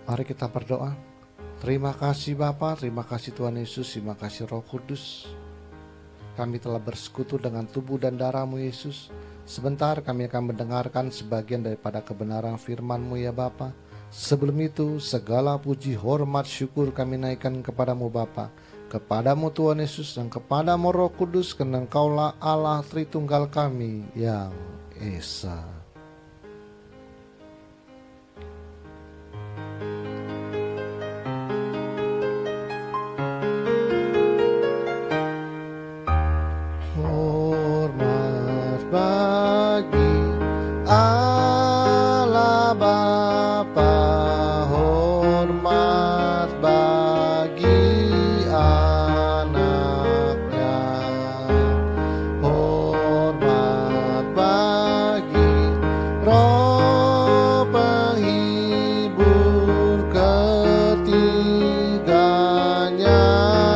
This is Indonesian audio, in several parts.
Mari kita berdoa. Terima kasih Bapa, terima kasih Tuhan Yesus, terima kasih Roh Kudus. Kami telah bersekutu dengan tubuh dan darah-Mu Yesus. Sebentar kami akan mendengarkan sebagian daripada kebenaran firman-Mu ya Bapa. Sebelum itu segala puji, hormat, syukur kami naikkan kepadamu Bapa, kepadamu Tuhan Yesus, dan kepadamu Roh Kudus, karena Engkaulah Allah Tritunggal kami yang Esa. Hormat bagi Allah Bapa, hormat bagi anaknya, hormat bagi Roh penghibur ketiganya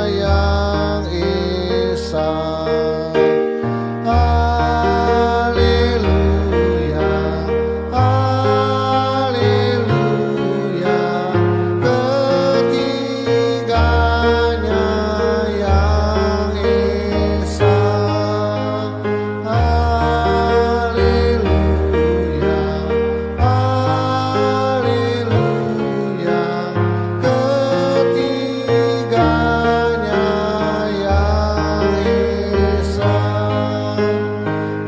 yang Esa. Haleluya, haleluya, ketiganya yang Esa. Haleluya, haleluya, ketiganya yang Esa.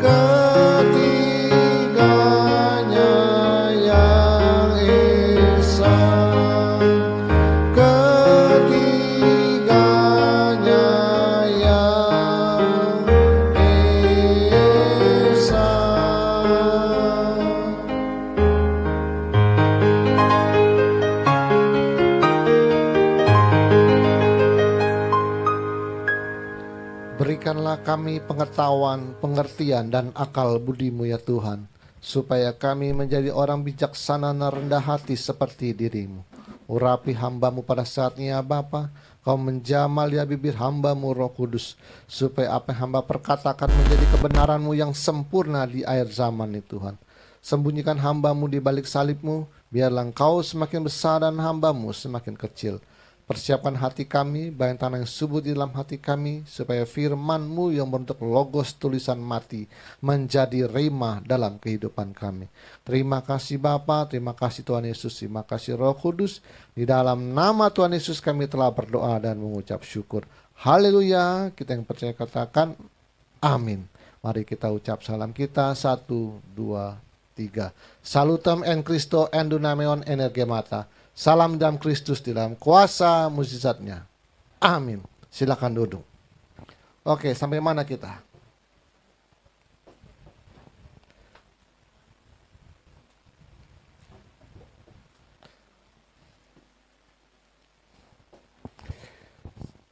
Ketiganya yang Esa, ketiganya yang Esa. Berikanlah kami pengetahuan, pengertian, dan akal budi-Mu ya Tuhan, supaya kami menjadi orang bijaksana dan rendah hati seperti diri-Mu. Urapi hamba-Mu pada saatnya ya Bapa, Kau menjamal ya bibir hamba-Mu Roh Kudus, supaya apa yang hamba perkatakan menjadi kebenaran-Mu yang sempurna di akhir zaman ini Tuhan. Sembunyikan hamba-Mu di balik salib-Mu, biarlah Engkau semakin besar dan hamba-Mu semakin kecil. Persiapkan hati kami, bayang tanah yang subur di dalam hati kami, supaya firman-Mu yang berbentuk logos tulisan mati menjadi rema dalam kehidupan kami. Terima kasih Bapa, terima kasih Tuhan Yesus, terima kasih Roh Kudus. Di dalam nama Tuhan Yesus kami telah berdoa dan mengucap syukur. Haleluya, kita yang percaya katakan amin. Mari kita ucap salam kita, 1, 2, 3. Salutem en Christo en dunameon energemata. Salam dalam Kristus di dalam kuasa mujizatnya. Amin. Silakan duduk. Oke, sampai mana kita?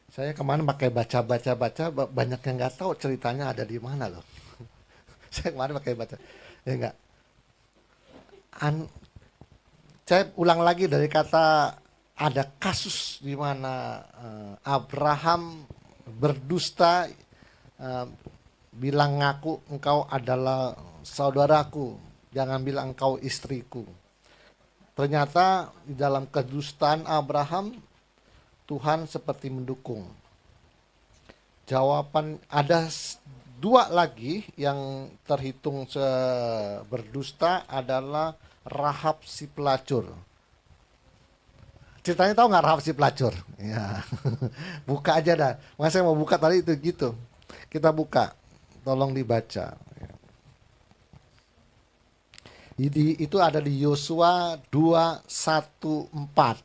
Saya kemarin pakai baca, banyak yang nggak tahu ceritanya ada di mana loh. Saya kemarin pakai baca, ya enggak. Saya ulang lagi dari kata ada kasus di mana Abraham berdusta, bilang ngaku engkau adalah saudaraku, jangan bilang engkau istriku. Ternyata di dalam kedustaan Abraham, Tuhan seperti mendukung. Jawaban ada 2 lagi yang terhitung berdusta adalah Rahab si pelacur. Ceritanya tahu nggak Rahab si pelacur? Ya, buka aja dah. Makanya saya mau buka tadi itu gitu. Kita buka, tolong dibaca. Itu ada di Yosua 2:1-4.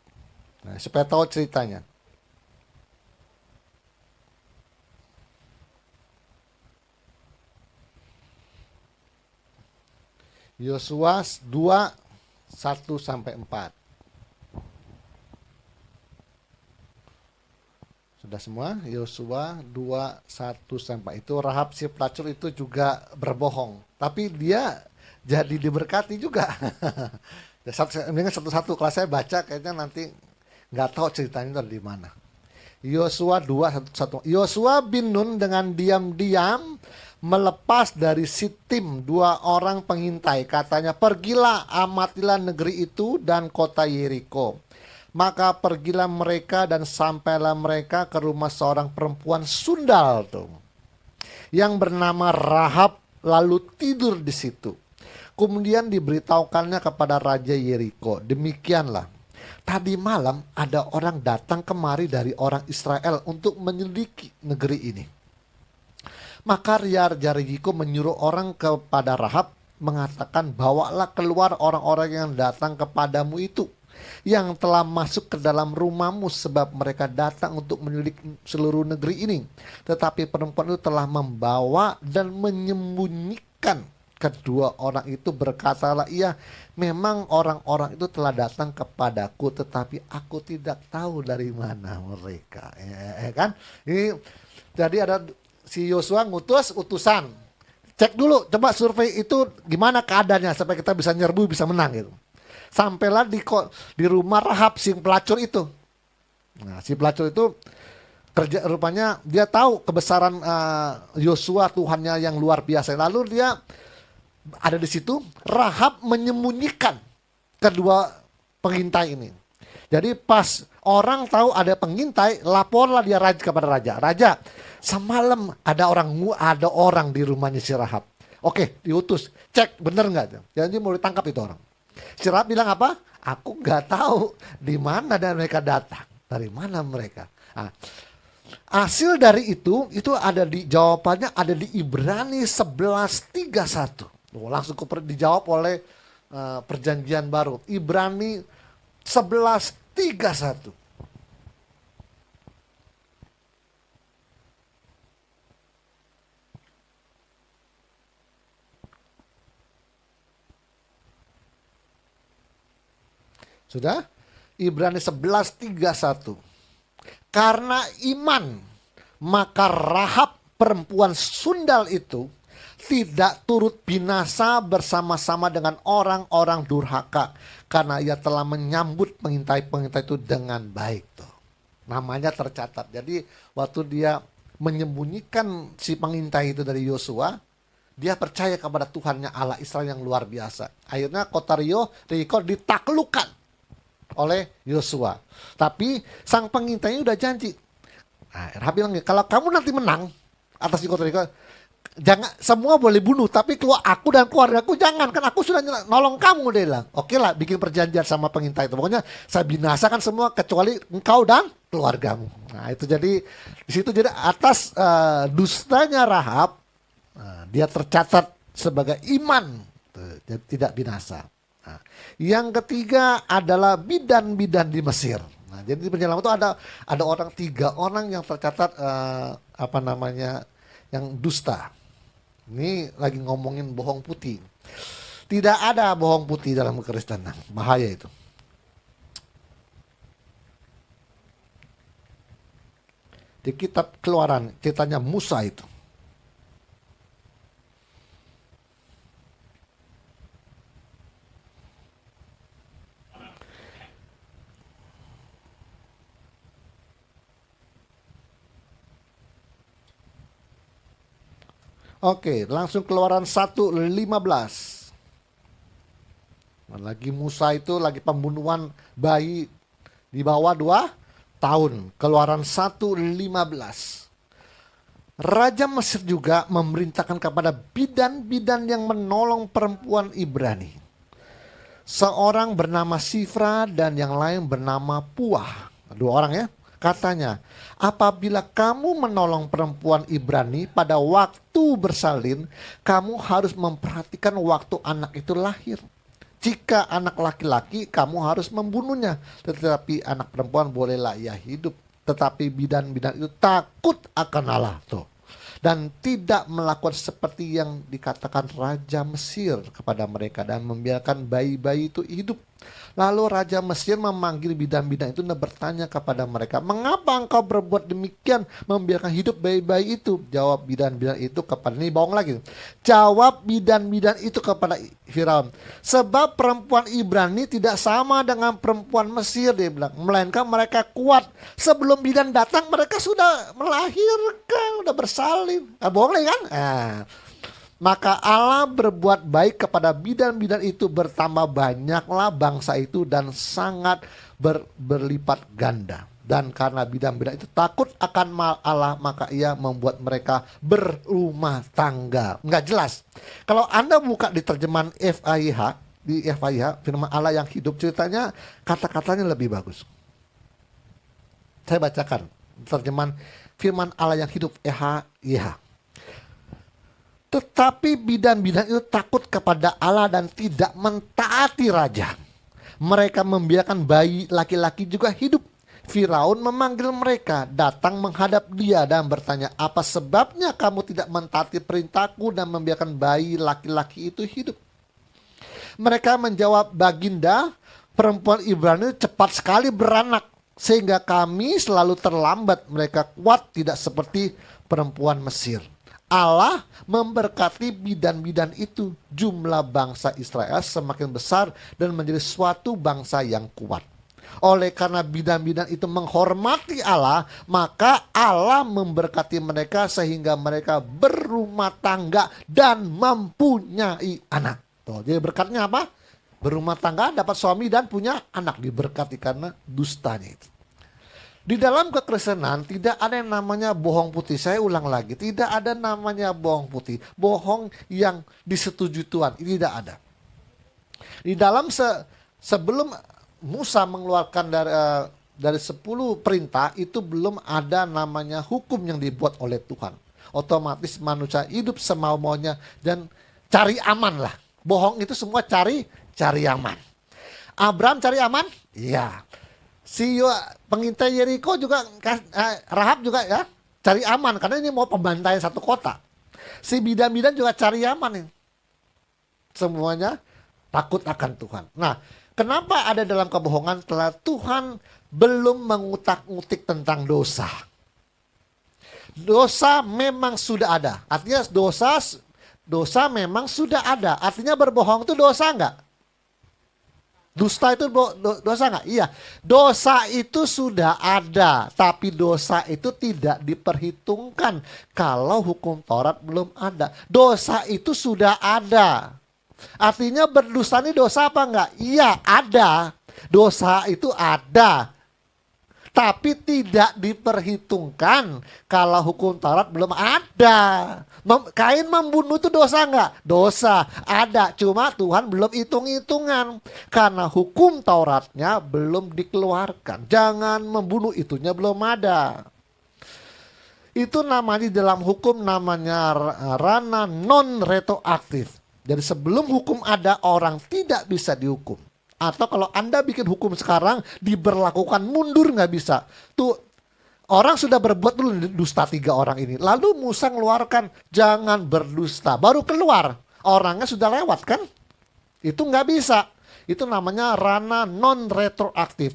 Nah, supaya tahu ceritanya. Yosua 2:1-4. Sudah semua? Yosua 2:1-4. Itu Rahab si pelacur itu juga berbohong, tapi dia jadi diberkati juga. Satu-satu kalau saya baca kayaknya nanti nggak tahu ceritanya dari mana. Yosua 2:1. Yosua bin Nun dengan diam-diam melepas dari Sitim 2 orang pengintai. Katanya, pergilah, amatilah negeri itu dan kota Yeriko. Maka pergilah mereka dan sampailah mereka ke rumah seorang perempuan sundal tuh, yang bernama Rahab, lalu tidur di situ. Kemudian diberitahukannya kepada Raja Yeriko, demikianlah, tadi malam ada orang datang kemari dari orang Israel untuk menyelidiki negeri ini. Maka Raja Yeriko menyuruh orang kepada Rahab, mengatakan, bawalah keluar orang-orang yang datang kepadamu itu, yang telah masuk ke dalam rumahmu, sebab mereka datang untuk menyelidiki seluruh negeri ini. Tetapi perempuan itu telah membawa dan menyembunyikan kedua orang itu. Berkatalah ia, memang orang-orang itu telah datang kepadaku, tetapi aku tidak tahu dari mana mereka. Kan? Ini jadi ada si Yosua ngutus utusan. Cek dulu, coba survei itu gimana keadaannya supaya kita bisa nyerbu, bisa menang gitu. Sampailah di rumah Rahab si pelacur itu. Nah, si pelacur itu kerja, rupanya dia tahu kebesaran Yosua, Tuhannya yang luar biasa. Lalu dia ada di situ. Rahab menyembunyikan kedua pengintai ini. Jadi pas orang tahu ada pengintai, laporlah dia kepada raja. Raja, semalam ada orang di rumahnya si Rahab. Oke, diutus, cek bener nggak? Jadi mau ditangkap itu orang. Si Rahab bilang apa? Aku nggak tahu di mana dan mereka datang, dari mana mereka. Nah, hasil dari itu ada di jawabannya, ada di Ibrani 11:31. Langsung dijawab oleh perjanjian baru. Ibrani 11:31. Sudah? Ibrani 11:31. Karena iman, maka Rahab perempuan sundal itu tidak turut binasa bersama-sama dengan orang-orang durhaka, karena ia telah menyambut pengintai-pengintai itu dengan baik tuh. Namanya tercatat. Jadi waktu dia menyembunyikan si pengintai itu dari Yosua, dia percaya kepada Tuhannya Allah Israel yang luar biasa. Akhirnya kota Yeriko ditaklukkan oleh Yosua. Tapi sang pengintainya udah janji. Nah, Rahab bilang, kalau kamu nanti menang atas kota Yeriko, jangan, semua boleh bunuh, tapi keluar aku dan keluargaku jangan, kan aku sudah nolong kamu. Dia bilang, oke lah, bikin perjanjian sama pengintai itu. Pokoknya saya binasakan semua kecuali engkau dan keluargamu. Nah itu jadi di situ, jadi atas dustanya Rahab, dia tercatat sebagai iman, tidak binasa. Nah, yang ketiga adalah bidan-bidan di Mesir. Nah, jadi di penyelamat itu ada orang 3 orang yang tercatat yang dusta. Ini lagi ngomongin bohong putih. Tidak ada bohong putih dalam kekristenan. Bahaya itu. Di kitab Keluaran ceritanya Musa itu. Oke, langsung Keluaran 1:15. Lagi Musa itu lagi pembunuhan bayi di bawah 2 tahun. Keluaran 1:15. Raja Mesir juga memerintahkan kepada bidan-bidan yang menolong perempuan Ibrani. Seorang bernama Sifra dan yang lain bernama Puah. 2 orang ya. Katanya, apabila kamu menolong perempuan Ibrani pada waktu bersalin, kamu harus memperhatikan waktu anak itu lahir. Jika anak laki-laki, kamu harus membunuhnya. Tetapi anak perempuan bolehlah ia hidup. Tetapi bidan-bidan itu takut akan Allah. Tuh. dan tidak melakukan seperti yang dikatakan Raja Mesir kepada mereka dan membiarkan bayi-bayi itu hidup. Lalu Raja Mesir memanggil bidan-bidan itu dan bertanya kepada mereka, mengapa engkau berbuat demikian, membiarkan hidup bayi-bayi itu? Jawab bidan-bidan itu kepada, ini bohong lagi. Jawab bidan-bidan itu kepada Firaun, sebab perempuan Ibrani tidak sama dengan perempuan Mesir, dia bilang, melainkan mereka kuat. Sebelum bidan datang mereka sudah melahirkan, sudah bersalin. Bohong lagi kan? Maka Allah berbuat baik kepada bidan-bidan itu, bertambah banyaklah bangsa itu dan sangat berlipat ganda. Dan karena bidan-bidan itu takut akan Allah, maka ia membuat mereka berumah tangga. Nggak jelas. Kalau Anda buka di terjemahan FAIH, di FAIH, firman Allah yang hidup, ceritanya kata-katanya lebih bagus. Saya bacakan terjemahan firman Allah yang hidup FAIH. Tetapi bidan-bidan itu takut kepada Allah dan tidak mentaati raja. Mereka membiarkan bayi laki-laki juga hidup. Firaun memanggil mereka, datang menghadap dia dan bertanya, apa sebabnya kamu tidak mentaati perintahku dan membiarkan bayi laki-laki itu hidup? Mereka menjawab, baginda, perempuan Ibrani cepat sekali beranak, sehingga kami selalu terlambat. Mereka kuat, tidak seperti perempuan Mesir. Allah memberkati bidan-bidan itu. Jumlah bangsa Israel semakin besar dan menjadi suatu bangsa yang kuat. Oleh karena bidan-bidan itu menghormati Allah, maka Allah memberkati mereka sehingga mereka berumah tangga dan mempunyai anak. Tuh, jadi berkatnya apa? Berumah tangga, dapat suami dan punya anak, diberkati karena dustanya itu. Di dalam kekristenan tidak ada yang namanya bohong putih. Saya ulang lagi, tidak ada namanya bohong putih. Bohong yang disetujui Tuhan, ini tidak ada. Di dalam sebelum Musa mengeluarkan dari 10 perintah, itu belum ada namanya hukum yang dibuat oleh Tuhan. Otomatis manusia hidup semau-maunya dan cari aman lah. Bohong itu semua cari aman. Abraham cari aman? Iya. Si pengintai Yeriko juga, Rahab juga ya cari aman karena ini mau pembantaian satu kota. Si bidan-bidan juga cari aman nih. Semuanya takut akan Tuhan. Nah, kenapa ada dalam kebohongan? Setelah Tuhan belum mengutak-ngutik tentang dosa. Dosa memang sudah ada. Artinya dosa memang sudah ada. Artinya berbohong itu dosa enggak? Dusta itu dosa nggak? Iya, dosa itu sudah ada, tapi dosa itu tidak diperhitungkan kalau hukum Taurat belum ada. Dosa itu sudah ada. Artinya berdusta ini dosa apa enggak? Iya, ada. Dosa itu ada. Tapi tidak diperhitungkan kalau hukum Taurat belum ada. Kain membunuh itu dosa enggak? Dosa, ada. Cuma Tuhan belum hitung-hitungan. Karena hukum Tauratnya belum dikeluarkan. Jangan membunuh, itunya belum ada. Itu namanya dalam hukum namanya rana non retroaktif. Jadi sebelum hukum ada, orang tidak bisa dihukum. Atau kalau Anda bikin hukum sekarang, diberlakukan mundur nggak bisa. Tuh, orang sudah berbuat dulu dusta 3 orang ini. Lalu Musa ngeluarkan, jangan berdusta. Baru keluar, orangnya sudah lewat kan? Itu nggak bisa. Itu namanya rana non retroaktif.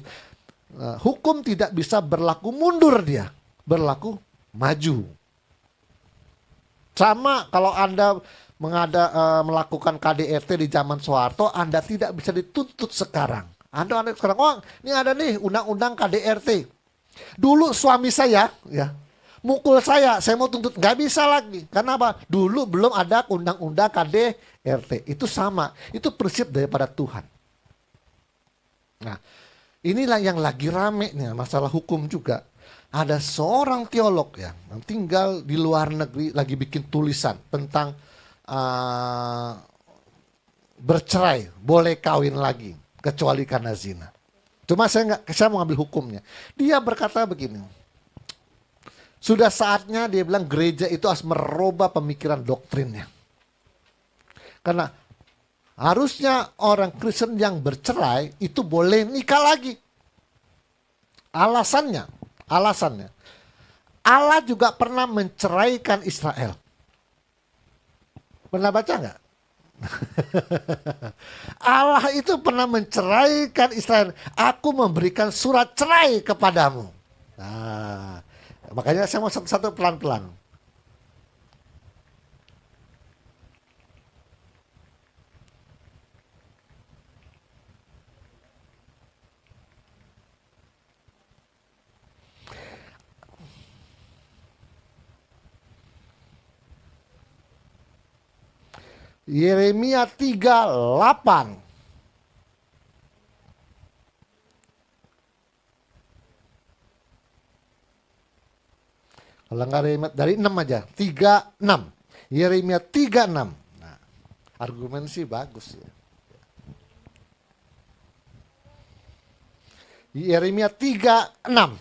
Hukum tidak bisa berlaku mundur dia. Berlaku maju. Sama kalau Anda melakukan KDRT di zaman Soeharto, Anda tidak bisa dituntut sekarang. Anda sekarang, oh ini ada nih undang-undang KDRT. Dulu suami saya ya mukul saya mau tuntut, nggak bisa lagi. Karena apa? Dulu belum ada undang-undang KDRT. Itu sama, itu prinsip daripada Tuhan. Nah, inilah yang lagi rame nih, masalah hukum juga. Ada seorang teolog yang tinggal di luar negeri lagi bikin tulisan tentang bercerai, boleh kawin lagi kecuali karena zina. Cuma saya mau ambil hukumnya. Dia berkata begini, sudah saatnya dia bilang gereja itu harus merubah pemikiran doktrinnya. Karena harusnya orang Kristen yang bercerai itu boleh nikah lagi. Alasannya Allah juga pernah menceraikan Israel. Pernah baca nggak? Allah itu pernah menceraikan Israel. Aku memberikan surat cerai kepadamu. Nah, makanya saya mau satu-satu pelan-pelan. Yeremia 3:8. Kalau nggak dari 6 aja, 3:6. Yeremia 3:6. Nah, argumen sih bagus ya. Yeremia 3:6.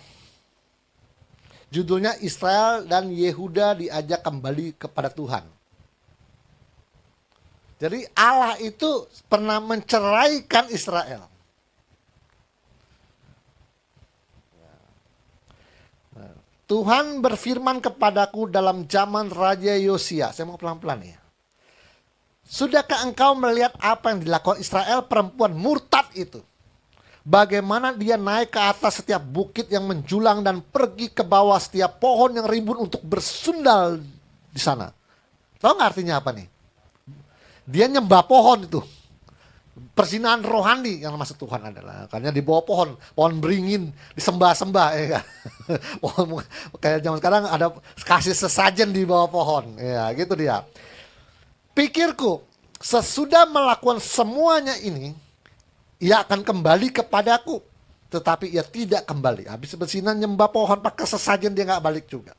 Judulnya Israel dan Yehuda diajak kembali kepada Tuhan. Jadi Allah itu pernah menceraikan Israel. Tuhan berfirman kepadaku dalam zaman Raja Yosia. Saya mau pelan-pelan ya. Sudahkah engkau melihat apa yang dilakukan Israel, perempuan murtad itu? Bagaimana dia naik ke atas setiap bukit yang menjulang dan pergi ke bawah setiap pohon yang rimbun untuk bersundal di sana. Tahu nggak artinya apa nih? Dia nyembah pohon itu. Perzinahan rohani yang maksud Tuhan adalah karena di bawah pohon beringin disembah-sembah ya kan? Pohon kayak zaman sekarang ada kasih sesajen di bawah pohon ya gitu dia. Pikirku sesudah melakukan semuanya ini ia akan kembali kepadaku, tetapi ia tidak kembali. Habis berzina nyembah pohon pakai sesajen dia nggak balik juga.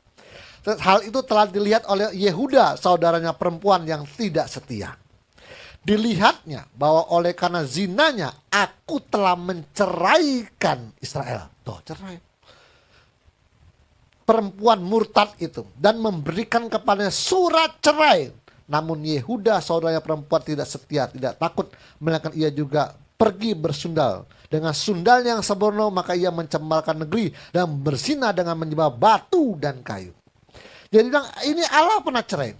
Hal itu telah dilihat oleh Yehuda saudaranya perempuan yang tidak setia. Dilihatnya bahwa oleh karena zinanya aku telah menceraikan Israel. Tuh cerai. Perempuan murtad itu. Dan memberikan kepadanya surat cerai. Namun Yehuda saudaranya perempuan tidak setia. Tidak takut. Melainkan ia juga pergi bersundal. Dengan sundal yang sembrono maka ia mencemarkan negeri. Dan berzina dengan menyembah batu dan kayu. Jadi bilang ini Allah pernah cerai.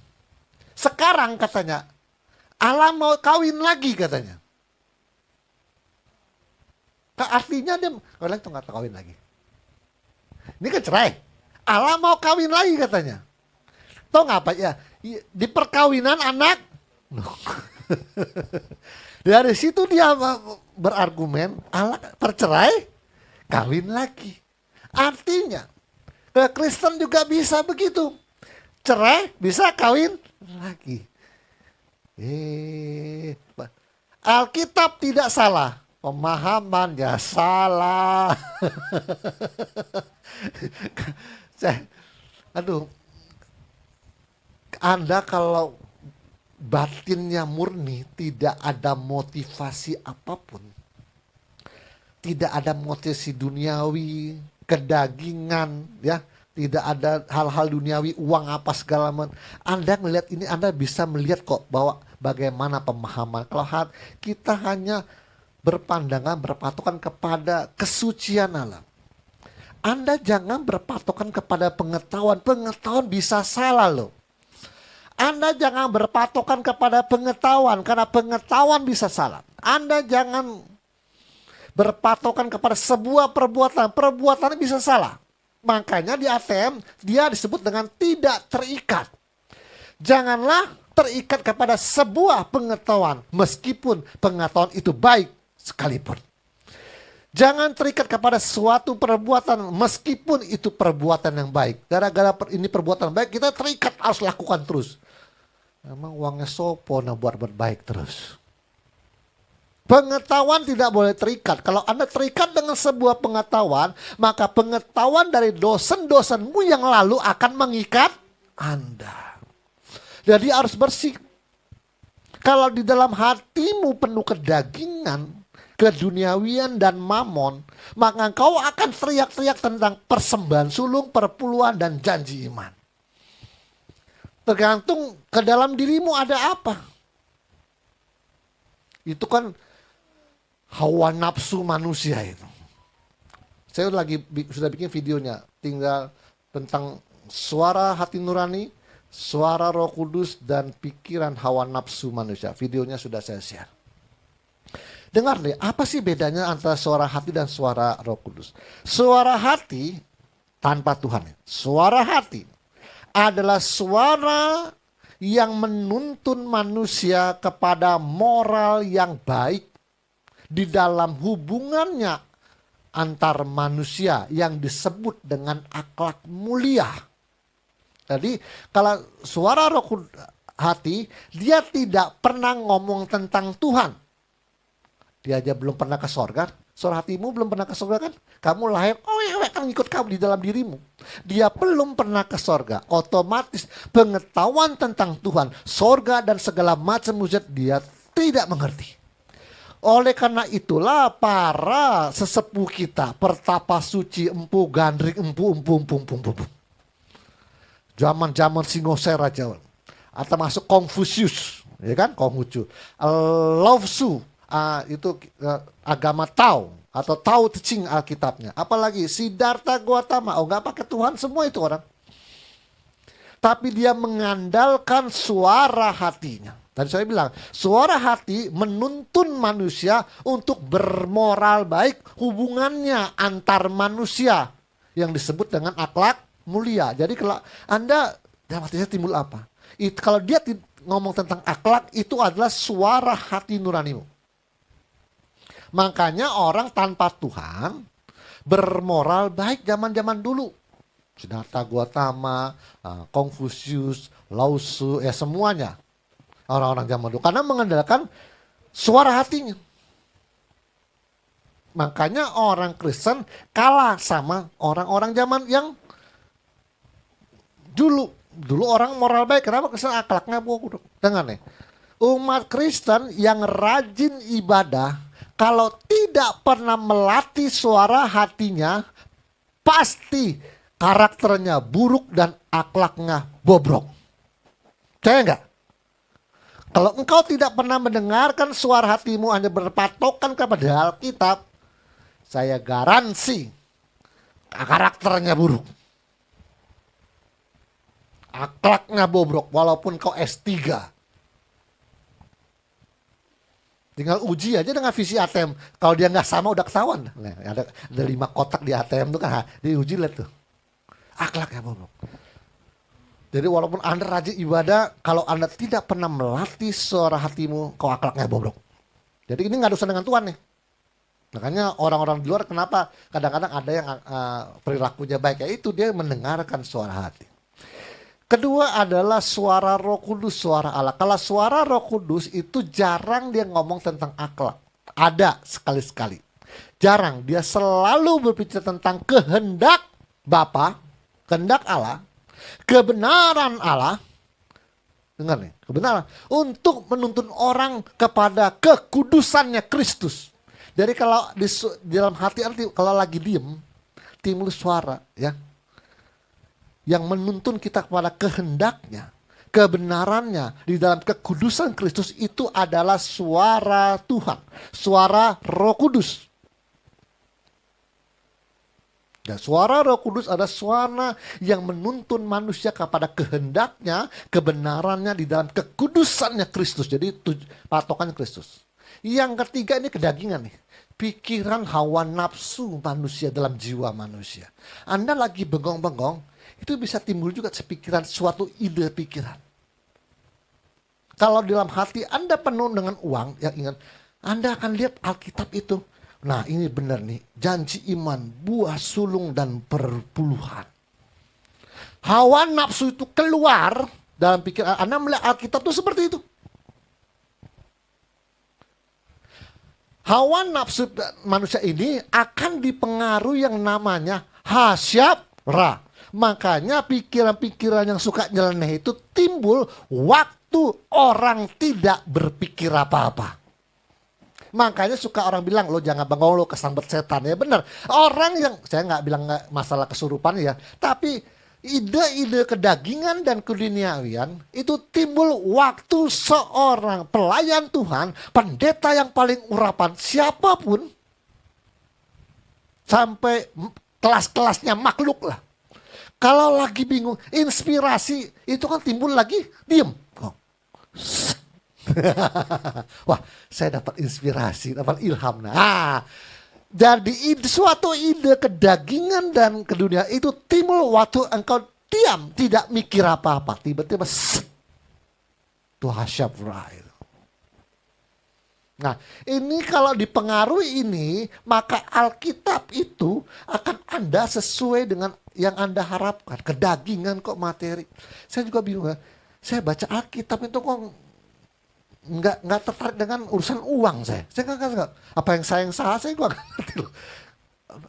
Sekarang katanya. Allah mau kawin lagi katanya. Artinya dia kalau itu nggak kawin lagi. Ini kan cerai. Allah mau kawin lagi katanya. Tahu nggak apa ya? Di perkawinan anak. Dari situ dia berargumen Allah percerai, kawin lagi. Artinya ke Kristen juga bisa begitu. Cerai bisa kawin lagi. Alkitab tidak salah, pemahamannya salah. Aduh, Anda kalau batinnya murni, tidak ada motivasi apapun, tidak ada motivasi duniawi, kedagingan, ya. Tidak ada hal-hal duniawi, uang apa segala macam. Anda melihat ini, Anda bisa melihat kok bahwa bagaimana pemahaman. Kalau kita hanya berpandangan, berpatokan kepada kesucian Allah. Anda jangan berpatokan kepada pengetahuan. Pengetahuan bisa salah loh. Anda jangan berpatokan kepada pengetahuan, karena pengetahuan bisa salah. Anda jangan berpatokan kepada sebuah perbuatan. Perbuatan bisa salah. Makanya di ATM dia disebut dengan tidak terikat. Janganlah terikat kepada sebuah pengetahuan meskipun pengetahuan itu baik sekalipun. Jangan terikat kepada suatu perbuatan meskipun itu perbuatan yang baik. Gara-gara ini perbuatan baik kita terikat harus lakukan terus. Emang uangnya sopo nah buat baik terus. Pengetahuan tidak boleh terikat. Kalau Anda terikat dengan sebuah pengetahuan, maka pengetahuan dari dosen-dosenmu yang lalu akan mengikat Anda. Jadi harus bersih. Kalau di dalam hatimu penuh kedagingan, keduniawian dan mamon, maka engkau akan teriak-teriak tentang persembahan sulung, perpuluhan dan janji iman. Tergantung ke dalam dirimu ada apa. Itu kan hawa nafsu manusia itu. Saya sudah bikin videonya, tinggal tentang suara hati nurani, suara Roh Kudus, dan pikiran hawa nafsu manusia. Videonya sudah saya share. Dengar deh, apa sih bedanya antara suara hati dan suara Roh Kudus? Suara hati tanpa Tuhan. Suara hati adalah suara yang menuntun manusia kepada moral yang baik di dalam hubungannya antar manusia yang disebut dengan akhlak mulia. Jadi kalau suara Roh hati, dia tidak pernah ngomong tentang Tuhan. Dia aja belum pernah ke sorga. Suara hatimu belum pernah ke sorga kan? Kamu lahir, kan ikut kamu di dalam dirimu. Dia belum pernah ke sorga. Otomatis pengetahuan tentang Tuhan, sorga dan segala macam mujizat dia tidak mengerti. Oleh karena itulah para sesepuh kita, pertapa suci, empu gandring, empu. Zaman-zaman Singosera Jawa. Atau masuk Konfusius, ya kan? Konghucu. Lao Tzu. Itu agama Tao atau Tao Te Ching Alkitabnya. Apalagi Siddhartha Gautama, nggak pakai Tuhan semua itu orang. Tapi dia mengandalkan suara hatinya. Tadi saya bilang, suara hati menuntun manusia untuk bermoral baik hubungannya antar manusia yang disebut dengan akhlak mulia. Jadi kalau Anda, dalam hatinya timbul apa? Kalau dia ngomong tentang akhlak, itu adalah suara hati nuranimu. Makanya orang tanpa Tuhan bermoral baik zaman-zaman dulu. Siddhartha Gautama, Konfusius, Lao Tzu, semuanya. Orang-orang zaman dulu. Karena mengandalkan suara hatinya. Makanya orang Kristen kalah sama orang-orang zaman yang dulu. Dulu orang moral baik. Kenapa Kristen akhlaknya buruk? Dengar nih. Umat Kristen yang rajin ibadah, kalau tidak pernah melatih suara hatinya, pasti karakternya buruk dan akhlaknya bobrok. Percaya enggak? Kalau engkau tidak pernah mendengarkan suara hatimu hanya berpatokan kepada Alkitab, saya garansi karakternya buruk. Akhlaknya bobrok walaupun kau S3. Tinggal uji aja dengan visi ATM. Kalau dia nggak sama udah ketahuan. Nah, ada 5 kotak di ATM tuh kan, diuji lihat tuh. Akhlaknya bobrok. Jadi walaupun Anda rajin ibadah, kalau Anda tidak pernah melatih suara hatimu, kau akhlaknya bobrok. Jadi ini nggak ada urusan dengan Tuhan nih. Makanya orang-orang di luar kenapa kadang-kadang ada yang perilakunya baik, yaitu dia mendengarkan suara hati. Kedua adalah suara Roh Kudus, suara Allah. Kalau suara Roh Kudus itu jarang dia ngomong tentang akhlak. Ada sekali-sekali. Jarang, dia selalu berbicara tentang kehendak Bapa, kehendak Allah, kebenaran Allah. Dengar nih, kebenaran. Untuk menuntun orang kepada kekudusannya Kristus. Jadi kalau di dalam hati kalau lagi diem, timbul suara ya. Yang menuntun kita kepada kehendaknya, kebenarannya di dalam kekudusan Kristus, itu adalah suara Tuhan, suara Roh Kudus. Dan suara Roh Kudus adalah suara yang menuntun manusia kepada kehendaknya, kebenarannya di dalam kekudusannya Kristus. Jadi patokannya Kristus. Yang ketiga ini kedagingan nih. Pikiran hawa nafsu manusia dalam jiwa manusia. Anda lagi bengong-bengong, itu bisa timbul juga sepikiran, suatu ide pikiran. Kalau dalam hati Anda penuh dengan uang, ya ingat, Anda akan lihat Alkitab itu. Nah ini benar nih, janji iman, buah sulung dan perpuluhan. Hawa nafsu itu keluar dalam pikiran Anda, melihat Alkitab itu seperti itu. Hawa nafsu manusia ini akan dipengaruhi yang namanya hasyabra. Makanya pikiran-pikiran yang suka nyeleneh itu timbul waktu orang tidak berpikir apa-apa. Makanya suka orang bilang, lo jangan bengong, lo kesambet setan. Ya benar, orang yang, saya nggak bilang masalah kesurupan ya, tapi ide-ide kedagingan dan keduniawian itu timbul waktu seorang pelayan Tuhan, pendeta yang paling urapan, siapapun, sampai kelas-kelasnya makhluk lah. Kalau lagi bingung, inspirasi itu kan timbul lagi, diem. Oh. Wah, saya dapat inspirasi, dapat ilham. Nah, jadi suatu ide kedagingan dan ke dunia itu timbul waktu engkau diam, tidak mikir apa-apa. Tiba-tiba itu hasyabra. Nah, ini kalau dipengaruhi ini, maka Alkitab itu akan Anda sesuai dengan yang Anda harapkan. Kedagingan kok materi. Saya juga bingung ya. Saya baca Alkitab itu kok nggak tertarik dengan urusan uang saya. Saya nggak apa yang salah saya juga nggak ngerti loh.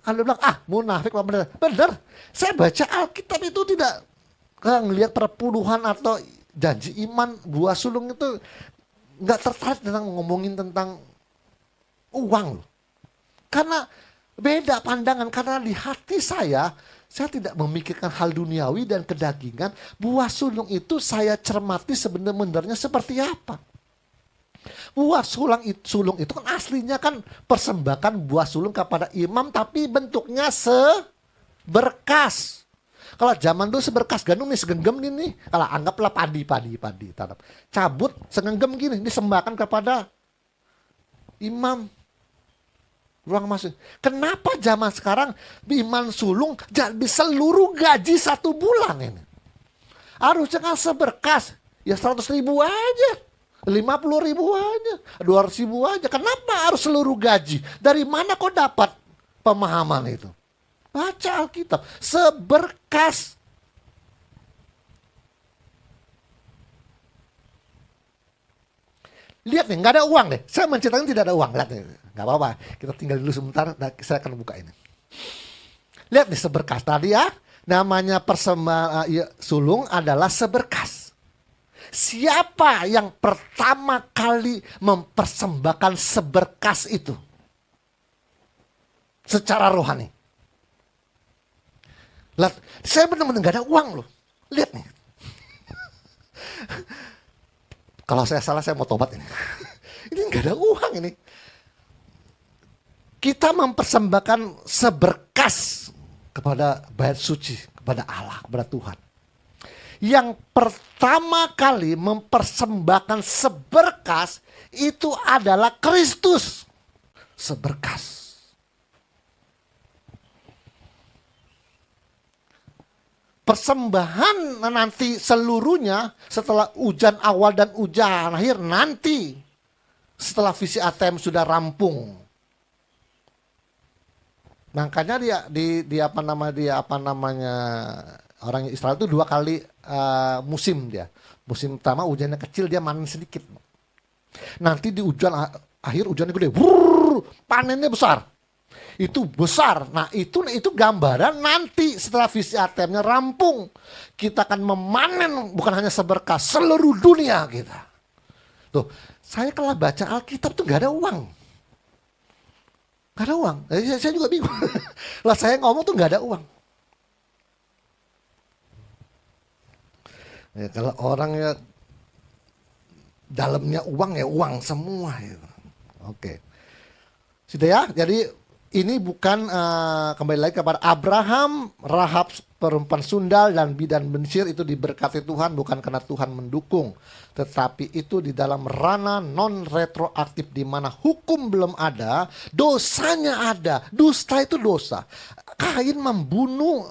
Anda bilang munafik apa benar? Benar. Saya baca Alkitab itu tidak ngelihat perpuluhan atau janji iman buah sulung itu nggak tertarik dengan ngomongin tentang uang loh. Karena beda pandangan, karena di hati saya tidak memikirkan hal duniawi dan kedagingan. Buah sulung itu saya cermati sebenarnya seperti apa. Buah sulung itu kan aslinya kan persembahkan buah sulung kepada imam, tapi bentuknya seberkas. Kalau zaman dulu seberkas gandum nih, segenggam nih. Kalau anggaplah padi tanam. Cabut segenggam gini, disembahkan kepada imam. Ruang masuk. Kenapa zaman sekarang iman sulung jadi seluruh gaji 1 bulan ini? Harusnya kan seberkas. Ya 100.000 aja. 50.000 aja. 200.000 aja. Kenapa harus seluruh gaji? Dari mana kau dapat pemahaman itu? Baca Alkitab. Seberkas. Lihat nih, nggak ada uang deh. Saya menceritakan tidak ada uang. Lihat nih. Gak apa-apa, kita tinggal dulu sebentar, saya akan buka ini. Lihat nih seberkas tadi ya, namanya persembahan sulung adalah seberkas. Siapa yang pertama kali mempersembahkan seberkas itu? Secara rohani. Lihat, saya benar-benar gak ada uang loh. Lihat nih. Kalau saya salah, saya mau tobat ini. Ini gak ada uang ini. Kita mempersembahkan seberkas kepada bait suci, kepada Allah, kepada Tuhan. Yang pertama kali mempersembahkan seberkas itu adalah Kristus. Seberkas. Persembahan nanti seluruhnya setelah ujian awal dan ujian akhir nanti. Setelah visi ATM sudah rampung. Makanya dia apa namanya orang Israel itu 2 kali musim dia. Musim pertama ujiannya kecil, dia panen sedikit. Nanti di ujian akhir ujiannya gede, panennya besar. Itu besar. Nah itu gambaran nanti setelah visi ATM-nya rampung, kita akan memanen bukan hanya seberkas, seluruh dunia kita. Tuh, saya kalau baca Alkitab tuh gak ada uang. Gak ada uang. Saya juga bingung. Lah saya ngomong tuh gak ada uang. Ya, kalau orangnya dalamnya uang ya uang semua. Gitu. Oke. Sudah ya. Jadi ini bukan kembali lagi kepada Abraham, Rahab perempuan sundal dan bidan Mesir itu diberkati Tuhan bukan karena Tuhan mendukung, tetapi itu di dalam ranah non retroaktif di mana hukum belum ada, dosanya ada. Dusta itu dosa. Kain membunuh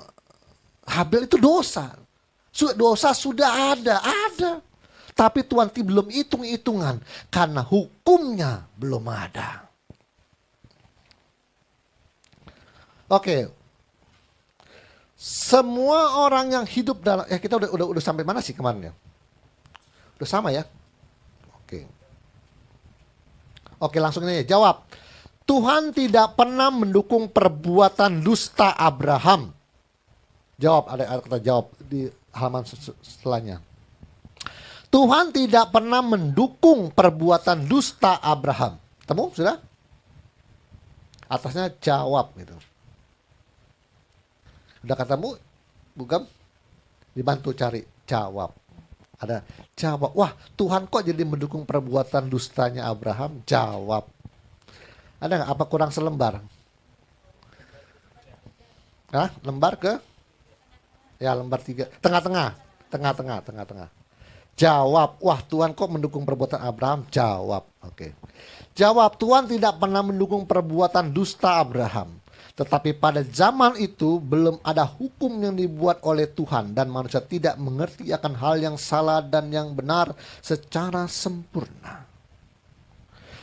Habel itu dosa. Dosa sudah ada. Tapi Tuhan belum hitung-hitungan karena hukumnya belum ada. Oke. Semua orang yang hidup dalam kita udah sampai mana sih kemarin ya? Udah sama ya? Oke, langsung ini jawab. Tuhan tidak pernah mendukung perbuatan dusta Abraham. Jawab, ada kata jawab di halaman setelahnya. Tuhan tidak pernah mendukung perbuatan dusta Abraham. Temu sudah? Atasnya jawab gitu. Udah ketemu? Bukan? Dibantu cari jawab. Ada jawab. Wah, Tuhan kok jadi mendukung perbuatan dustanya Abraham? Jawab. Ada nggak? Apa kurang selembar? Lembar ke Ya, lembar 3. Tengah-tengah. Tengah-tengah. Jawab, wah Tuhan kok mendukung perbuatan Abraham? Jawab, oke. Jawab, Tuhan tidak pernah mendukung perbuatan dusta Abraham. Tetapi pada zaman itu belum ada hukum yang dibuat oleh Tuhan dan manusia tidak mengerti akan hal yang salah dan yang benar secara sempurna.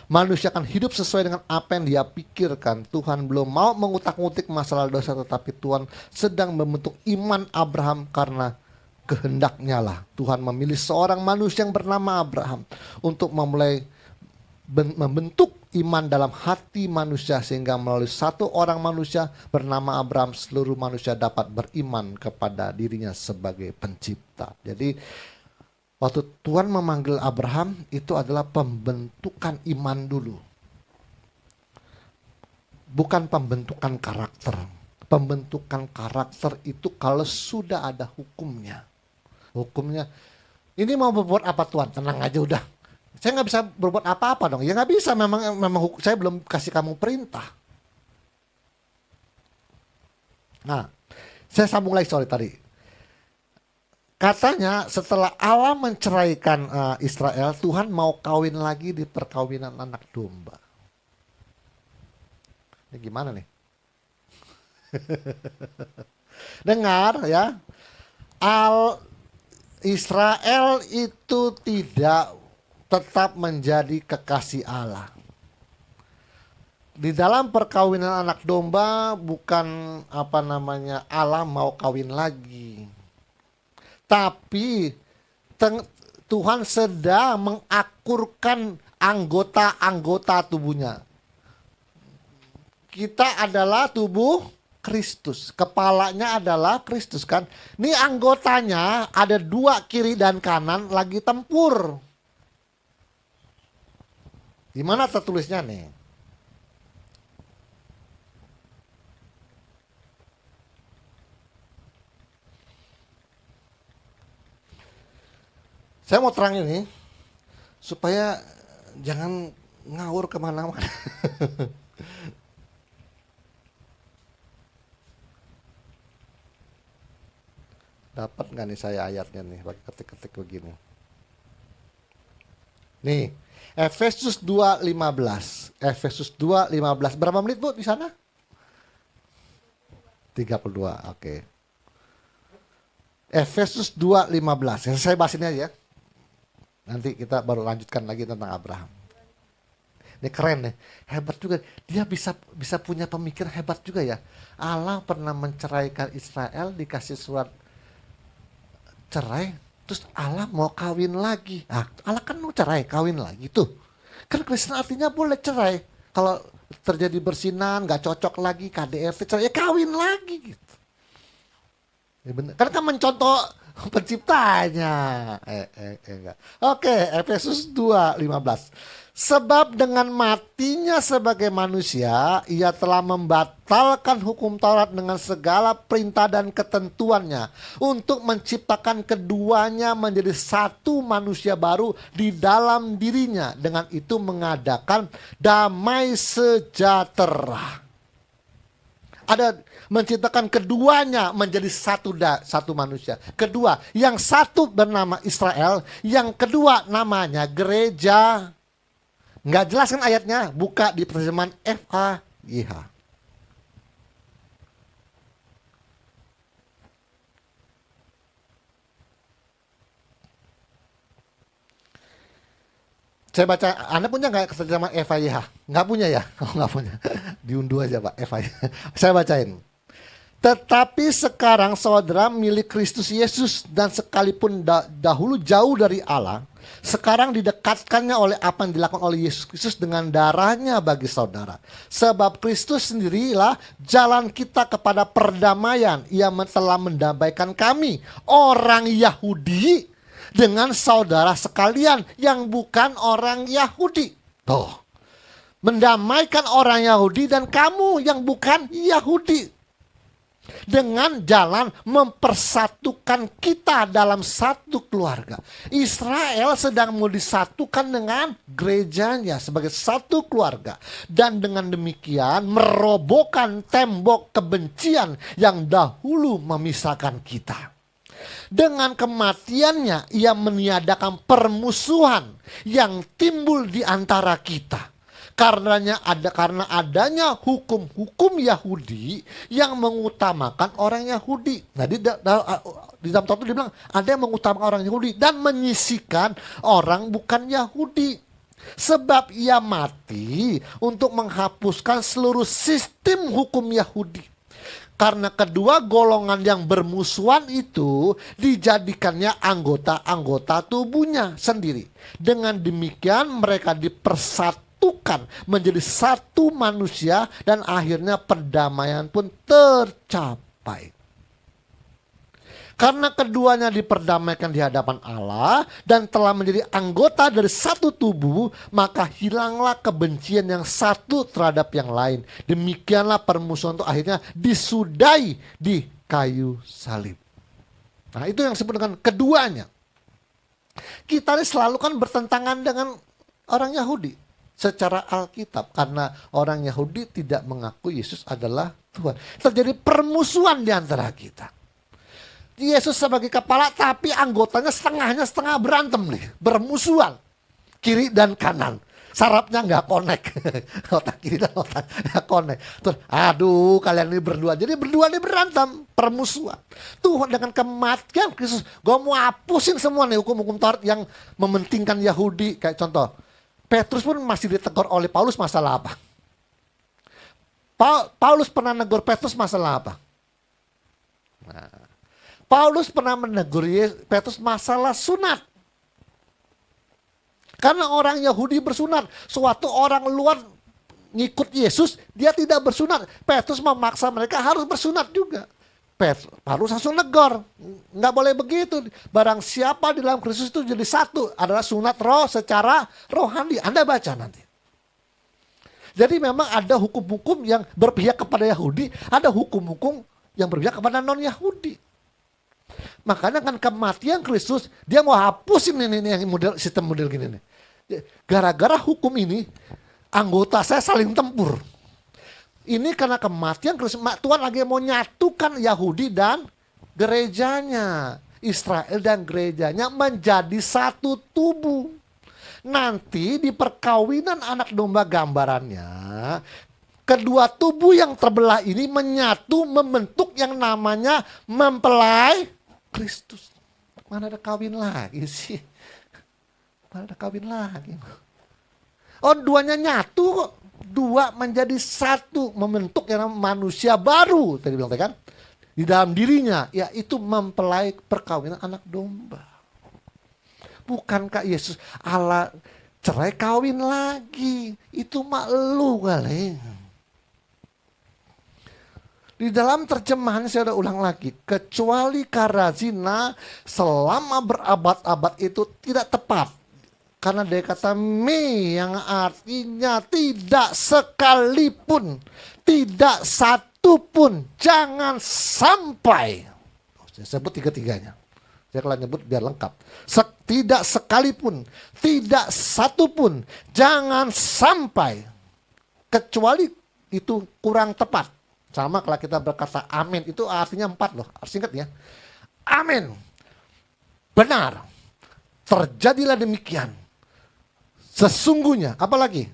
Manusia akan hidup sesuai dengan apa yang dia pikirkan. Tuhan belum mau mengutak-ngutik masalah dosa, tetapi Tuhan sedang membentuk iman Abraham karena kehendaknya lah. Tuhan memilih seorang manusia yang bernama Abraham untuk membentuk iman dalam hati manusia, sehingga melalui satu orang manusia bernama Abraham seluruh manusia dapat beriman kepada dirinya sebagai pencipta. Jadi waktu Tuhan memanggil Abraham itu adalah pembentukan iman dulu, bukan pembentukan karakter. Pembentukan karakter itu kalau sudah ada hukumnya. Ini mau berbuat apa Tuhan? Tenang aja udah. Saya nggak bisa berbuat apa-apa dong. Ya nggak bisa, memang saya belum kasih kamu perintah. Nah, saya sambung lagi soal tadi. Katanya setelah Allah menceraikan Israel, Tuhan mau kawin lagi di perkawinan anak domba. Ini gimana nih? Dengar ya. Israel itu tidak tetap menjadi kekasih Allah. Di dalam perkawinan anak domba bukan Allah mau kawin lagi. Tapi Tuhan sedang mengakurkan anggota-anggota tubuhnya. Kita adalah tubuh Kristus, kepalanya adalah Kristus kan. Ini anggotanya ada 2 kiri dan kanan lagi tempur. Di mana tertulisnya nih? Saya mau terang ini supaya jangan ngawur kemana-mana. Dapat nggak nih saya ayatnya nih, pakai ketik-ketik begini. Nih, Efesus 2:15. Efesus 2:15. Berapa menit Bu di sana? 32, oke. Efesus 2:15. Saya bahas ini aja. Nanti kita baru lanjutkan lagi tentang Abraham. Ini keren nih, hebat juga. Dia bisa punya pemikiran hebat juga ya. Allah pernah menceraikan Israel, dikasih surat cerai, terus Allah mau kawin lagi. Allah kan mau cerai, kawin lagi tuh. Kan Kristen artinya boleh cerai. Kalau terjadi bersinan, gak cocok lagi, KDRT, cerai, ya kawin lagi gitu. Ya bener. Kan mencontoh penciptanya. Enggak. Oke, Efesus 2:15. Sebab dengan matinya sebagai manusia, ia telah membatalkan hukum Taurat dengan segala perintah dan ketentuannya untuk menciptakan keduanya menjadi satu manusia baru di dalam dirinya. Dengan itu mengadakan damai sejahtera. Ada menciptakan keduanya menjadi satu manusia. Kedua, yang satu bernama Israel, yang kedua namanya gereja. Nggak jelas kan ayatnya, buka di terjemahan FAYH. Saya baca, Anda punya nggak terjemahan FAYH? Nggak punya ya? Oh nggak punya, diunduh aja Pak FAYH. Saya bacain. Tetapi sekarang saudara milik Kristus Yesus, dan sekalipun dahulu jauh dari Allah, sekarang didekatkannya oleh apa yang dilakukan oleh Yesus Kristus dengan darahnya bagi saudara. Sebab Kristus sendirilah jalan kita kepada perdamaian. Ia telah mendamaikan kami, orang Yahudi, dengan saudara sekalian yang bukan orang Yahudi. Tuh, mendamaikan orang Yahudi dan kamu yang bukan Yahudi. dengan jalan mempersatukan kita dalam satu keluarga. Israel sedang mau disatukan dengan gerejanya sebagai satu keluarga. Dan dengan demikian merobohkan tembok kebencian yang dahulu memisahkan kita. Dengan kematiannya ia meniadakan permusuhan yang timbul di antara kita. Karena adanya hukum-hukum Yahudi yang mengutamakan orang Yahudi. Nah, di dalam Taurat dia bilang ada yang mengutamakan orang Yahudi dan menyisihkan orang bukan Yahudi. Sebab ia mati untuk menghapuskan seluruh sistem hukum Yahudi. Karena kedua golongan yang bermusuhan itu dijadikannya anggota-anggota tubuhnya sendiri. Dengan demikian mereka dipersatukan menjadi satu manusia dan akhirnya perdamaian pun tercapai. Karena keduanya diperdamaikan di hadapan Allah dan telah menjadi anggota dari satu tubuh, maka hilanglah kebencian yang satu terhadap yang lain. Demikianlah permusuhan itu akhirnya disudahi di kayu salib. Nah, itu yang disebut dengan keduanya. Kita ini selalu kan bertentangan dengan orang Yahudi secara Alkitab, karena orang Yahudi tidak mengaku Yesus adalah Tuhan. Terjadi permusuhan di antara kita. Yesus sebagai kepala tapi anggotanya setengah berantem nih, bermusuhan kiri dan kanan. Sarafnya nggak connect, otak kiri dan otak nggak connect. Terus, aduh kalian ini berdua, jadi berdua ini berantem, permusuhan. Tuhan dengan kematian Kristus, gue mau hapusin semua nih hukum-hukum Taurat yang mementingkan Yahudi. Kayak contoh, Petrus pun masih ditegur oleh Paulus masalah apa? Paulus pernah negur Petrus masalah apa? Nah, Paulus pernah menegur Petrus masalah sunat. Karena orang Yahudi bersunat. Suatu orang luar ngikut Yesus, dia tidak bersunat. Petrus memaksa mereka harus bersunat juga. Paulus langsung negor. Nggak boleh begitu. Barang siapa di dalam Kristus itu jadi satu. Adalah sunat roh secara rohani. Anda baca nanti. Jadi memang ada hukum-hukum yang berpihak kepada Yahudi. Ada hukum-hukum yang berpihak kepada non-Yahudi. Makanya kan kematian Kristus, dia mau hapusin ini sistem model gini nih. Gara-gara hukum ini, anggota saya saling tempur. Ini karena kematian Kristus, Tuhan lagi mau nyatukan Yahudi dan gerejanya. Israel dan gerejanya menjadi satu tubuh. Nanti di perkawinan anak domba gambarannya, kedua tubuh yang terbelah ini menyatu membentuk yang namanya mempelai Kristus. Mana ada kawin lagi sih? Mana ada kawin lagi? Oh, duanya nyatu kok. Dua menjadi satu, membentuk yang namanya manusia baru. Tadi bilang kan? Di dalam dirinya, yaitu mempelai perkawinan anak domba. Bukankah Yesus Allah cerai kawin lagi? Itu mah elu kali. Di dalam terjemahan saya udah ulang lagi, kecuali karena zina selama berabad-abad itu tidak tepat. Karena dia kata me yang artinya tidak sekalipun, tidak satu pun, jangan sampai. Saya sebut tiga-tiganya. Saya kalau nyebut biar lengkap. Tidak sekalipun, tidak satu pun, jangan sampai. Kecuali itu kurang tepat. Sama kalau kita berkata amin, itu artinya 4 loh. Harus ingat ya. Amin. Benar. Terjadilah demikian. Sesungguhnya, apalagi?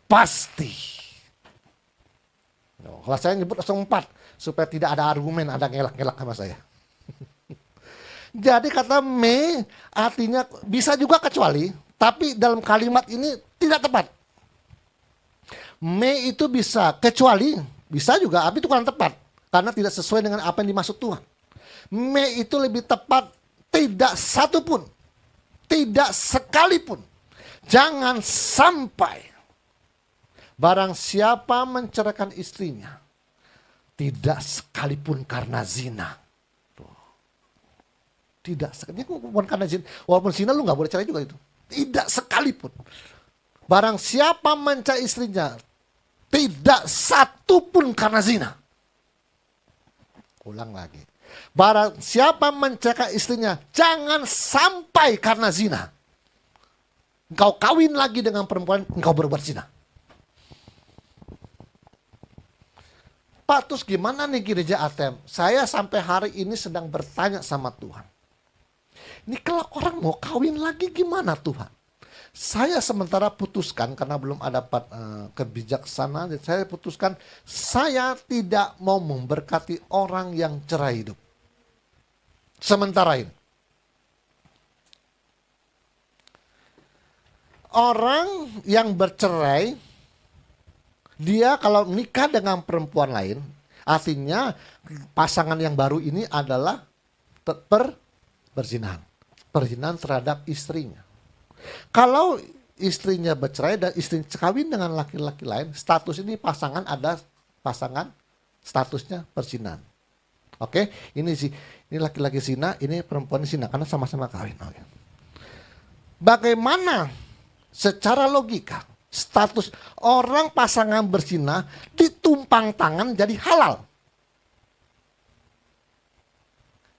Pasti. Kalau saya nyebut langsung 4. Supaya tidak ada argumen, ada ngelak-ngelak sama saya. Jadi kata me artinya bisa juga kecuali. Tapi dalam kalimat ini tidak tepat. Me itu bisa kecuali, bisa juga, tapi itu kurang tepat. Karena tidak sesuai dengan apa yang dimaksud Tuhan. Me itu lebih tepat, tidak satu pun, tidak sekalipun, jangan sampai barang siapa menceraikan istrinya, tidak sekalipun karena zina. Tidak sekalipun, bukan karena zina. Walaupun zina lu gak boleh cerai juga itu. Tidak sekalipun. Barang siapa mencari istrinya, tidak satu pun karena zina. Ulang lagi. Barang siapa menceraikan istrinya, jangan sampai karena zina engkau kawin lagi dengan perempuan, engkau berbuat zina. Pak, terus gimana nih gereja ATM? Saya sampai hari ini sedang bertanya sama Tuhan. Ini kalau orang mau kawin lagi gimana Tuhan? Saya sementara putuskan karena belum ada kebijaksanaan. Saya putuskan saya tidak mau memberkati orang yang cerai hidup. Sementara ini. Orang yang bercerai, dia kalau nikah dengan perempuan lain, artinya pasangan yang baru ini adalah berzinahan. Perzinahan terhadap istrinya. Kalau istrinya bercerai dan istrinya kawin dengan laki-laki lain, status ini pasangan statusnya perzinahan. Oke, ini laki-laki zina, ini perempuan zina karena sama-sama kawin. Oke. Bagaimana secara logika status orang pasangan berzina ditumpang tangan jadi halal?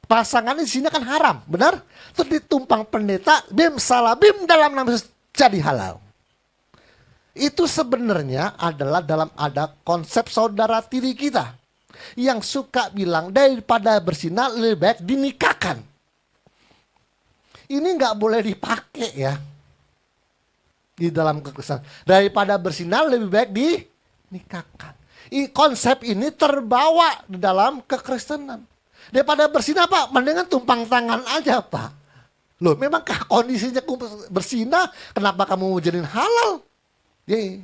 Pasangan ini zina kan haram, benar? Terus ditumpang pendeta, bim salabim dalam nama jadi halal. Itu sebenarnya adalah dalam ada konsep saudara tiri kita yang suka bilang daripada berzina lebih baik dinikahkan. Ini nggak boleh dipakai ya di dalam kekristenan. Daripada berzina lebih baik dinikahkan. Konsep ini terbawa di dalam kekristenan. Daripada berzina Pak, mendingan tumpang tangan aja Pak. Loh memang kondisinya berzina, kenapa kamu mau jadiin halal? Yeah.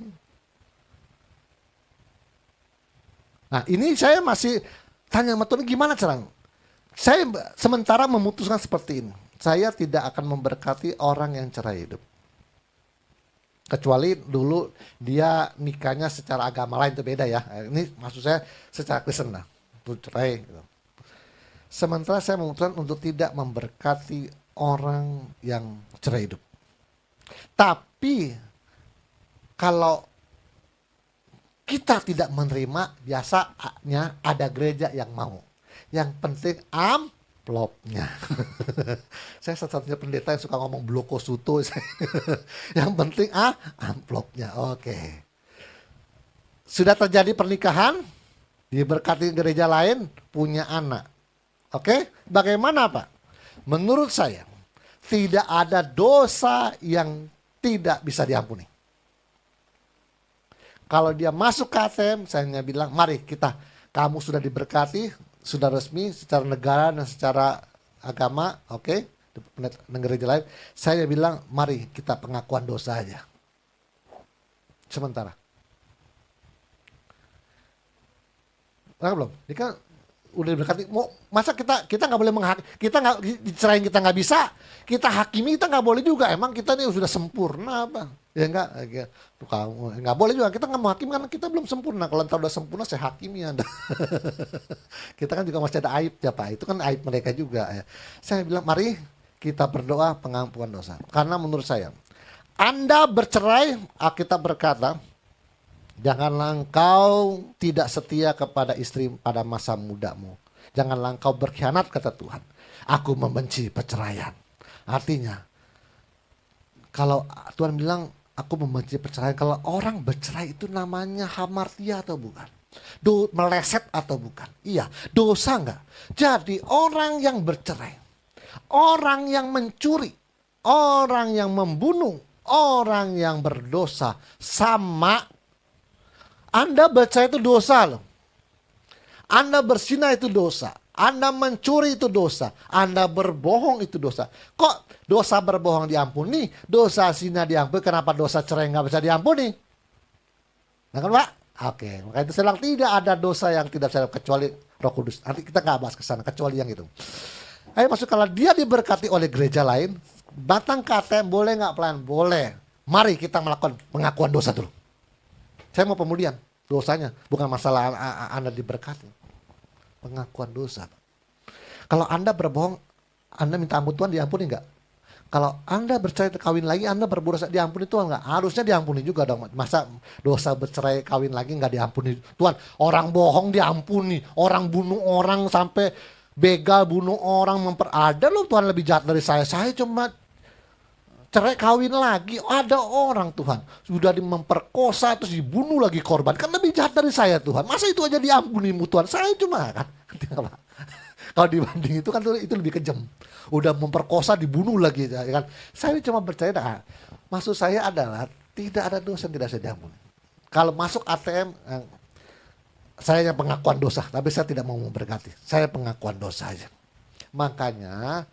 Nah ini saya masih tanya sama Tuhan gimana caranya? Saya sementara memutuskan seperti ini. Saya tidak akan memberkati orang yang cerai hidup. Kecuali dulu dia nikahnya secara agama lain itu beda ya. Ini maksud saya secara Kristen lah. Cerai gitu. Sementara saya memutuskan untuk tidak memberkati orang yang cerai hidup. Tapi kalau kita tidak menerima, biasanya ada gereja yang mau. Yang penting amplopnya. Saya satu-satunya pendeta yang suka ngomong bloko suto. Yang penting amplopnya. Oke. Sudah terjadi pernikahan, diberkati gereja lain, punya anak. Oke, bagaimana Pak? Menurut saya, tidak ada dosa yang tidak bisa diampuni. Kalau dia masuk KTM, saya hanya bilang, mari kamu sudah diberkati, sudah resmi secara negara dan secara agama, oke, negara lain. Saya bilang, mari kita pengakuan dosa aja. Sementara. Nah, belum? Ini kan udah diberkati, masa kita nggak boleh menghakimi, kita nggak dicerain, kita nggak bisa, kita hakimi, kita nggak boleh juga. Emang kita ini sudah sempurna apa? Ya nggak boleh juga, kita nggak menghakimi karena kita belum sempurna. Kalau entar udah sempurna saya hakimi Anda. Kita kan juga masih ada aib ya Pak, itu kan aib mereka juga ya. Saya bilang mari kita berdoa pengampunan dosa, karena menurut saya Anda bercerai, Alkitab berkata janganlah engkau tidak setia kepada istri pada masa mudamu. Janganlah engkau berkhianat, kata Tuhan. Aku membenci perceraian. Artinya, kalau Tuhan bilang aku membenci perceraian, kalau orang bercerai itu namanya hamartia atau bukan? Meleset atau bukan? Iya, dosa enggak? Jadi orang yang bercerai, orang yang mencuri, orang yang membunuh, orang yang berdosa sama. Anda bercerai itu dosa loh. Anda berzina itu dosa. Anda mencuri itu dosa. Anda berbohong itu dosa. Kok dosa berbohong diampuni? Dosa zina diampuni. Kenapa dosa cerai nggak bisa diampuni? Nah kan Pak? Oke. Maka itu saya bilang tidak ada dosa yang tidak bisa kecuali Roh Kudus. Nanti kita nggak bahas ke sana kecuali yang itu. Ayo masuk, kalau dia diberkati oleh gereja lain, batang KTM boleh nggak pelayan? Boleh. Mari kita melakukan pengakuan dosa dulu. Saya mau pemulihan dosanya, bukan masalah Anda diberkati. Pengakuan dosa. Kalau Anda berbohong, Anda minta ampun Tuhan, diampuni enggak? Kalau Anda bercerai kawin lagi, Anda berdosa diampuni Tuhan nggak? Harusnya diampuni juga dong. Masa dosa bercerai kawin lagi nggak diampuni Tuhan? Orang bohong diampuni, orang bunuh orang sampai begal bunuh orang ada loh Tuhan lebih jahat dari saya. Saya cuma cerai kawin lagi, ada orang Tuhan sudah memperkosa terus dibunuh lagi korban, kan lebih jahat dari saya Tuhan. Masa itu aja diampunimu Tuhan? Saya cuma kan, kalau dibanding itu kan itu lebih kejam. Udah memperkosa dibunuh lagi ya kan. Saya cuma percaya maksud saya adalah tidak ada dosa yang tidak saya diampuni. Kalau masuk ATM saya yang pengakuan dosa, tapi saya tidak mau memberkati. Saya pengakuan dosa aja. Makanya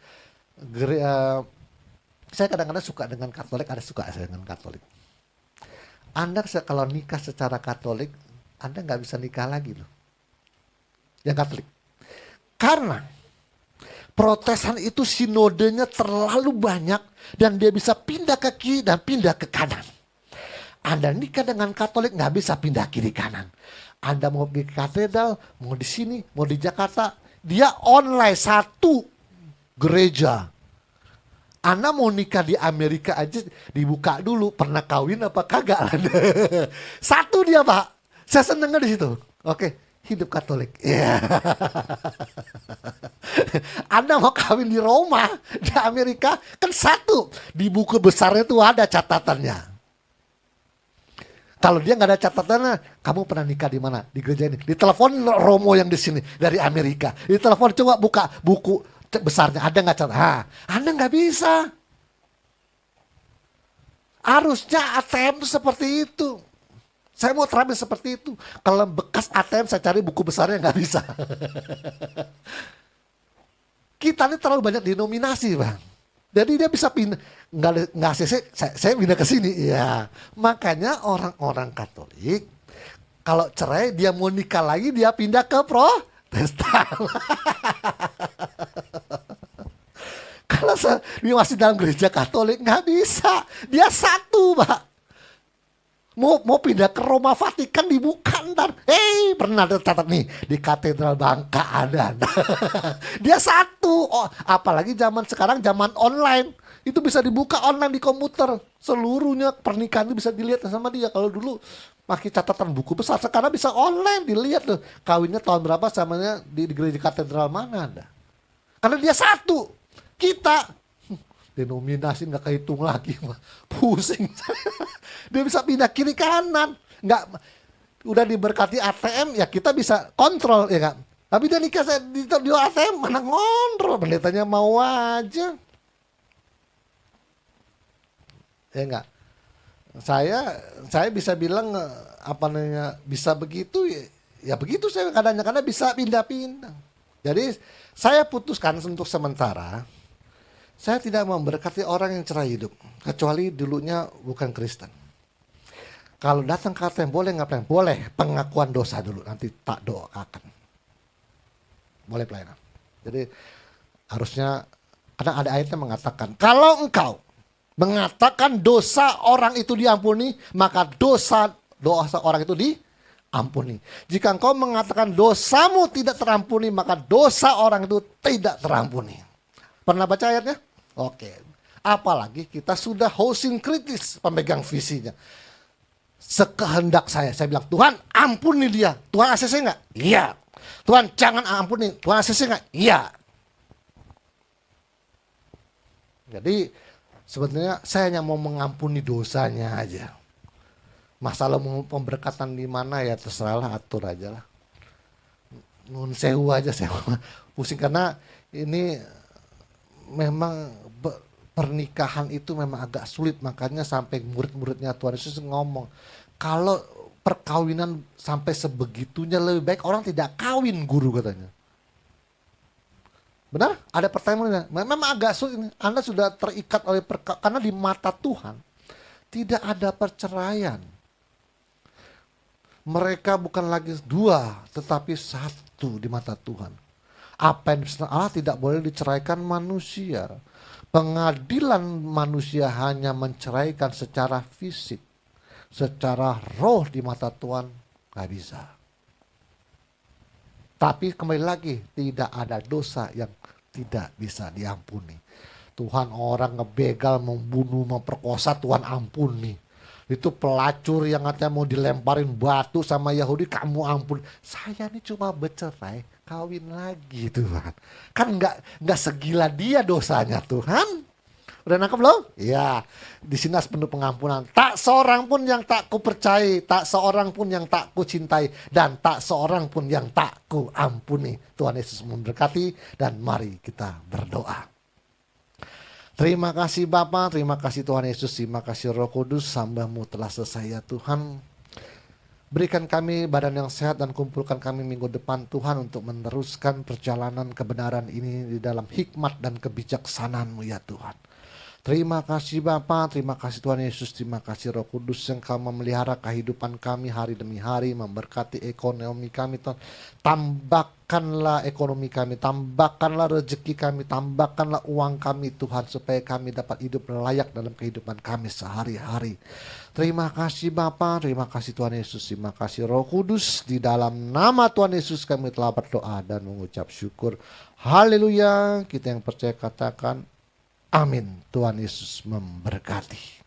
saya kadang-kadang suka dengan Katolik, ada suka saya dengan Katolik. Anda kalau nikah secara Katolik, Anda nggak bisa nikah lagi loh. Yang Katolik. Karena Protesan itu sinodenya terlalu banyak dan dia bisa pindah ke kiri dan pindah ke kanan. Anda nikah dengan Katolik nggak bisa pindah kiri kanan. Anda mau di katedral, mau di sini, mau di Jakarta, dia online satu gereja. Anda mau nikah di Amerika aja dibuka dulu, pernah kawin apa kagak? Satu dia Pak, saya senengnya di situ. Oke. Hidup Katolik. Yeah. Anda mau kawin di Roma, di Amerika, kan satu. Di buku besarnya itu ada catatannya. Kalau dia nggak ada catatannya, kamu pernah nikah di mana? Di gereja ini. Di telepon Romo yang di sini dari Amerika. Di telepon coba buka buku besarnya, ada nggak catatan? Anda nggak bisa. Harusnya ATM seperti itu. Saya mau terapi seperti itu. Kalau bekas ATM saya cari buku besarnya nggak bisa. Kita ini terlalu banyak denominasi Bang. Jadi dia bisa pindah, nggak saya pindah ke sini. Ya, makanya orang-orang Katolik kalau cerai dia mau nikah lagi dia pindah ke Protestan. Kalau dia masih dalam gereja Katolik nggak bisa. Dia satu Pak. Mau pindah ke Roma Vatikan dibuka ntar. Pernah ada catat nih di Katedral Bangka ada. Dia satu. Oh, apalagi zaman sekarang zaman online. Itu bisa dibuka online di komputer. Seluruhnya pernikahan itu bisa dilihat sama dia. Kalau dulu pakai catatan buku besar, sekarang bisa online dilihat loh. Kawinnya tahun berapa samanya di gereja katedral mana ada. Karena dia satu. Kita denominasi nggak kehitung lagi, pusing. Dia bisa pindah kiri kanan, nggak udah diberkati ATM ya kita bisa kontrol ya kan. Tapi dia nikah di ATM mana ngontrol, pendetanya mau aja. Ya enggak. Saya bisa bilang apa namanya bisa begitu ya begitu saya kadang-kadang bisa pindah-pindah. Jadi saya putuskan untuk sementara saya tidak memberkati orang yang cerai hidup, kecuali dulunya bukan Kristen. Kalau datang ke ATM boleh ngapain? Boleh pengakuan dosa dulu, nanti tak doakan. Boleh pelayanan. Jadi harusnya, karena ada ayatnya mengatakan, kalau engkau mengatakan dosa orang itu diampuni, maka dosa orang itu diampuni. Jika engkau mengatakan dosamu tidak terampuni, maka dosa orang itu tidak terampuni. Pernah baca ayatnya? Oke. Apalagi kita sudah hosting kritis pemegang visinya. Sekehendak saya bilang, Tuhan ampuni dia. Tuhan ACC enggak? Iya. Tuhan jangan ampuni. Tuhan ACC enggak? Iya. Jadi sebetulnya saya hanya mau mengampuni dosanya aja. Masalah mau pemberkatan di mana ya terserahlah, atur aja lah. Nun sewu aja saya pusing karena ini memang pernikahan itu memang agak sulit, makanya sampai murid-muridnya Tuhan Yesus ngomong kalau perkawinan sampai sebegitunya lebih baik orang tidak kawin guru katanya. Benar? Ada pertanyaannya. Memang agak sulit. Anda sudah terikat oleh karena di mata Tuhan tidak ada perceraian. Mereka bukan lagi dua tetapi satu di mata Tuhan. Apa yang Allah tidak boleh diceraikan manusia. Pengadilan manusia hanya menceraikan secara fisik. Secara roh di mata Tuhan gak bisa. Tapi kembali lagi, tidak ada dosa yang tidak bisa diampuni. Tuhan, orang ngebegal, membunuh, memperkosa, Tuhan ampuni. Itu pelacur yang katanya mau dilemparin batu sama Yahudi, kamu ampun. Saya ini cuma bercerai, kawin lagi Tuhan. Kan nggak segila dia dosanya Tuhan. Udah nangkep belum? Ya, di sini harus penuh pengampunan. Tak seorang pun yang tak ku percayai, tak seorang pun yang tak ku cintai, dan tak seorang pun yang tak ku ampuni. Tuhan Yesus memberkati, dan mari kita berdoa. Terima kasih Bapa, terima kasih Tuhan Yesus, terima kasih Roh Kudus, hamba-Mu telah selesai ya Tuhan. Berikan kami badan yang sehat dan kumpulkan kami minggu depan Tuhan untuk meneruskan perjalanan kebenaran ini di dalam hikmat dan kebijaksanaan-Mu ya Tuhan. Terima kasih Bapa, terima kasih Tuhan Yesus, terima kasih Roh Kudus yang Kau memelihara kehidupan kami hari demi hari, memberkati ekonomi kami Tuhan. Tambahkanlah ekonomi kami, tambahkanlah rezeki kami, tambahkanlah uang kami Tuhan, supaya kami dapat hidup layak dalam kehidupan kami sehari-hari. Terima kasih Bapa, terima kasih Tuhan Yesus, terima kasih Roh Kudus. Di dalam nama Tuhan Yesus kami telah berdoa dan mengucap syukur. Haleluya, kita yang percaya katakan amin. Tuhan Yesus memberkati.